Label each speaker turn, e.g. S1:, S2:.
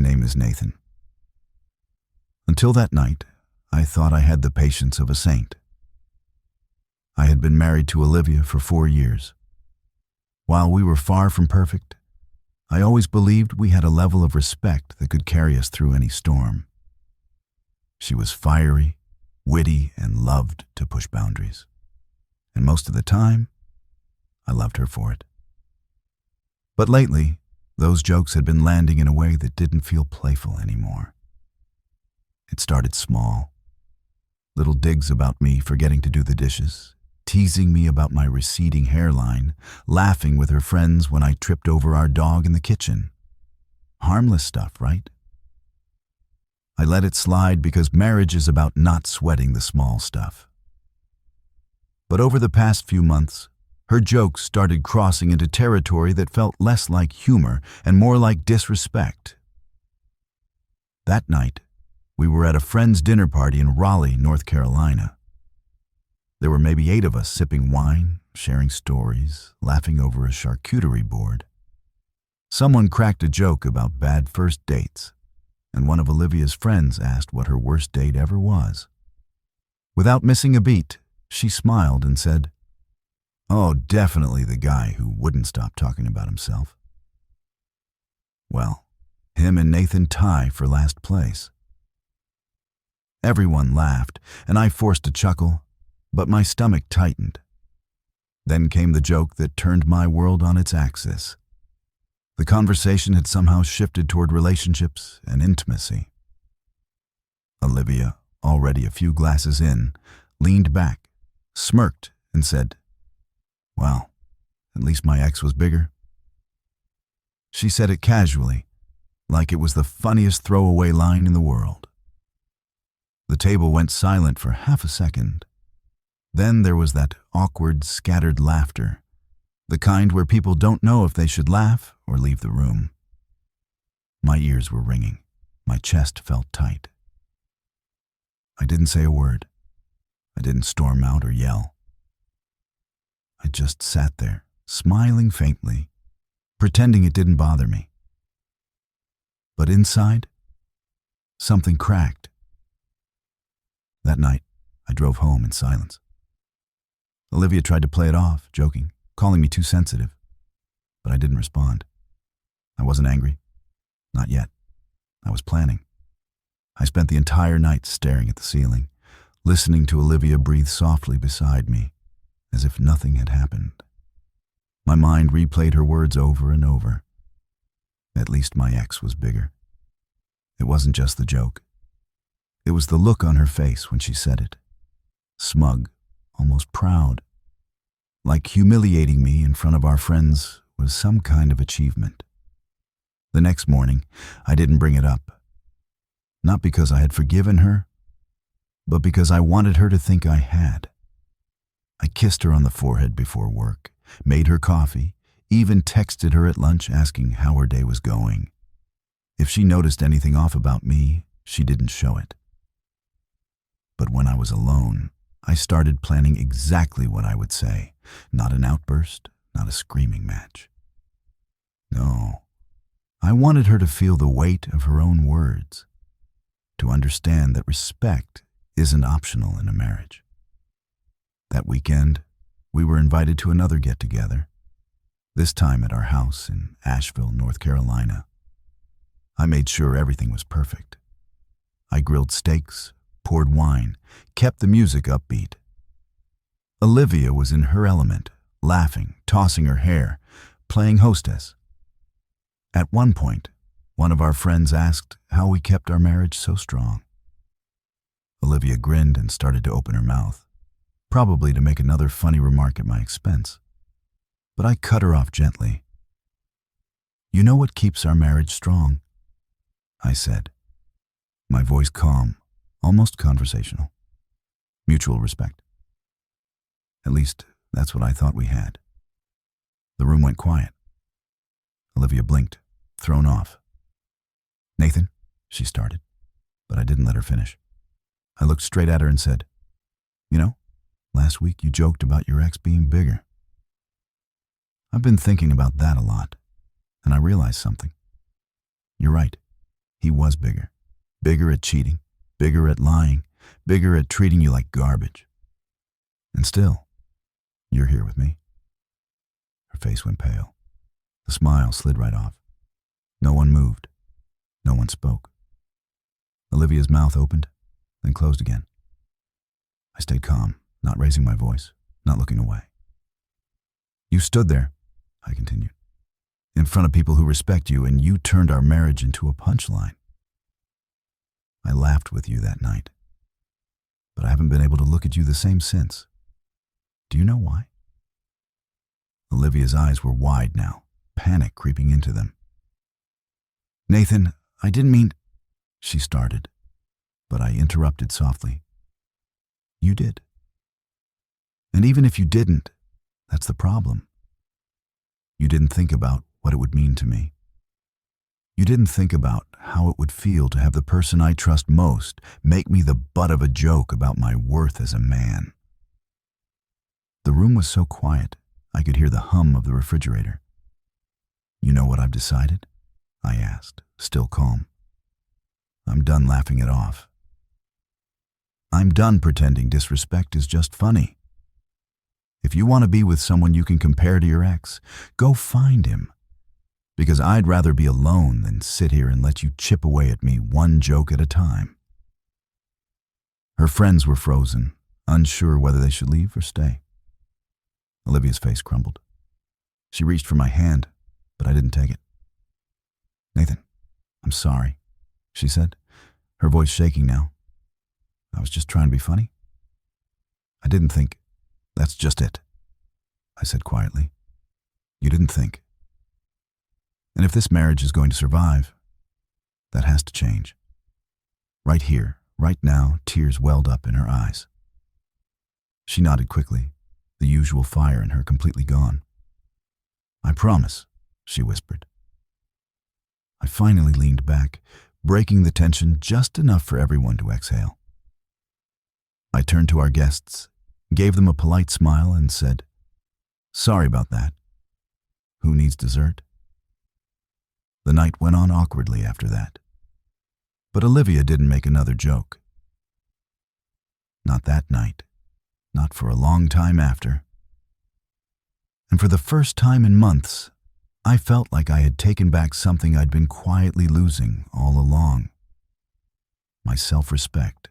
S1: My name is Nathan. Until that night, I thought I had the patience of a saint. I had been married to Olivia for 4 years. While we were far from perfect, I always believed we had a level of respect that could carry us through any storm. She was fiery, witty, and loved to push boundaries. And most of the time, I loved her for it. But lately, those jokes had been landing in a way that didn't feel playful anymore. It started small. Little digs about me forgetting to do the dishes, teasing me about my receding hairline, laughing with her friends when I tripped over our dog in the kitchen. Harmless stuff, right? I let it slide because marriage is about not sweating the small stuff. But over the past few months, her jokes started crossing into territory that felt less like humor and more like disrespect. That night, we were at a friend's dinner party in Raleigh, North Carolina. There were maybe 8 of us sipping wine, sharing stories, laughing over a charcuterie board. Someone cracked a joke about bad first dates, and one of Olivia's friends asked what her worst date ever was. Without missing a beat, she smiled and said, "Oh, definitely the guy who wouldn't stop talking about himself." Well, him and Nathan tie for last place. Everyone laughed, and I forced a chuckle, but my stomach tightened. Then came the joke that turned my world on its axis. The conversation had somehow shifted toward relationships and intimacy. Olivia, already a few glasses in, leaned back, smirked, and said, "Well, at least my ex was bigger." She said it casually, like it was the funniest throwaway line in the world. The table went silent for half a second. Then there was that awkward, scattered laughter, the kind where people don't know if they should laugh or leave the room. My ears were ringing. My chest felt tight. I didn't say a word. I didn't storm out or yell. I just sat there, smiling faintly, pretending it didn't bother me. But inside, something cracked. That night, I drove home in silence. Olivia tried to play it off, joking, calling me too sensitive, but I didn't respond. I wasn't angry. Not yet. I was planning. I spent the entire night staring at the ceiling, listening to Olivia breathe softly beside me, as if nothing had happened. My mind replayed her words over and over. At least my ex was bigger. It wasn't just the joke. It was the look on her face when she said it. Smug, almost proud. Like humiliating me in front of our friends was some kind of achievement. The next morning, I didn't bring it up. Not because I had forgiven her, but because I wanted her to think I had. I kissed her on the forehead before work, made her coffee, even texted her at lunch asking how her day was going. If she noticed anything off about me, she didn't show it. But when I was alone, I started planning exactly what I would say. Not an outburst, not a screaming match. No, I wanted her to feel the weight of her own words, to understand that respect isn't optional in a marriage. That weekend, we were invited to another get-together, this time at our house in Asheville, North Carolina. I made sure everything was perfect. I grilled steaks, poured wine, kept the music upbeat. Olivia was in her element, laughing, tossing her hair, playing hostess. At one point, one of our friends asked how we kept our marriage so strong. Olivia grinned and started to open her mouth, probably to make another funny remark at my expense. But I cut her off gently. "You know what keeps our marriage strong?" I said, my voice calm, almost conversational. Mutual respect. At least, that's what I thought we had. The room went quiet. Olivia blinked, thrown off. "Nathan," she started, but I didn't let her finish. I looked straight at her and said, "You know, last week you joked about your ex being bigger. I've been thinking about that a lot, and I realized something. You're right. He was bigger. Bigger at cheating, bigger at lying, bigger at treating you like garbage. And still, you're here with me. Her face went pale. The smile slid right off. No one moved. No one spoke. Olivia's mouth opened, then closed again. I stayed calm, not raising my voice, not looking away. You stood there, I continued, in front of people who respect you, and you turned our marriage into a punchline. I laughed with you that night, but I haven't been able to look at you the same since. Do you know why? Olivia's eyes were wide now, panic creeping into them. Nathan, I didn't mean... She started, but I interrupted softly. You did. And even if you didn't, that's the problem. You didn't think about what it would mean to me. You didn't think about how it would feel to have the person I trust most make me the butt of a joke about my worth as a man. The room was so quiet, I could hear the hum of the refrigerator. You know what I've decided? I asked, still calm. I'm done laughing it off. I'm done pretending disrespect is just funny. If you want to be with someone you can compare to your ex, go find him. Because I'd rather be alone than sit here and let you chip away at me one joke at a time. Her friends were frozen, unsure whether they should leave or stay. Olivia's face crumbled. She reached for my hand, but I didn't take it. Nathan, I'm sorry, she said, her voice shaking now. I was just trying to be funny. I didn't think. That's just it, I said quietly. You didn't think. And if this marriage is going to survive, that has to change. Right here, right now, tears welled up in her eyes. She nodded quickly, the usual fire in her completely gone. I promise, she whispered. I finally leaned back, breaking the tension just enough for everyone to exhale. I turned to our guests, gave them a polite smile, and said, Sorry about that. Who needs dessert? The night went on awkwardly after that. But Olivia didn't make another joke. Not that night. Not for a long time after. And for the first time in months, I felt like I had taken back something I'd been quietly losing all along. My self-respect.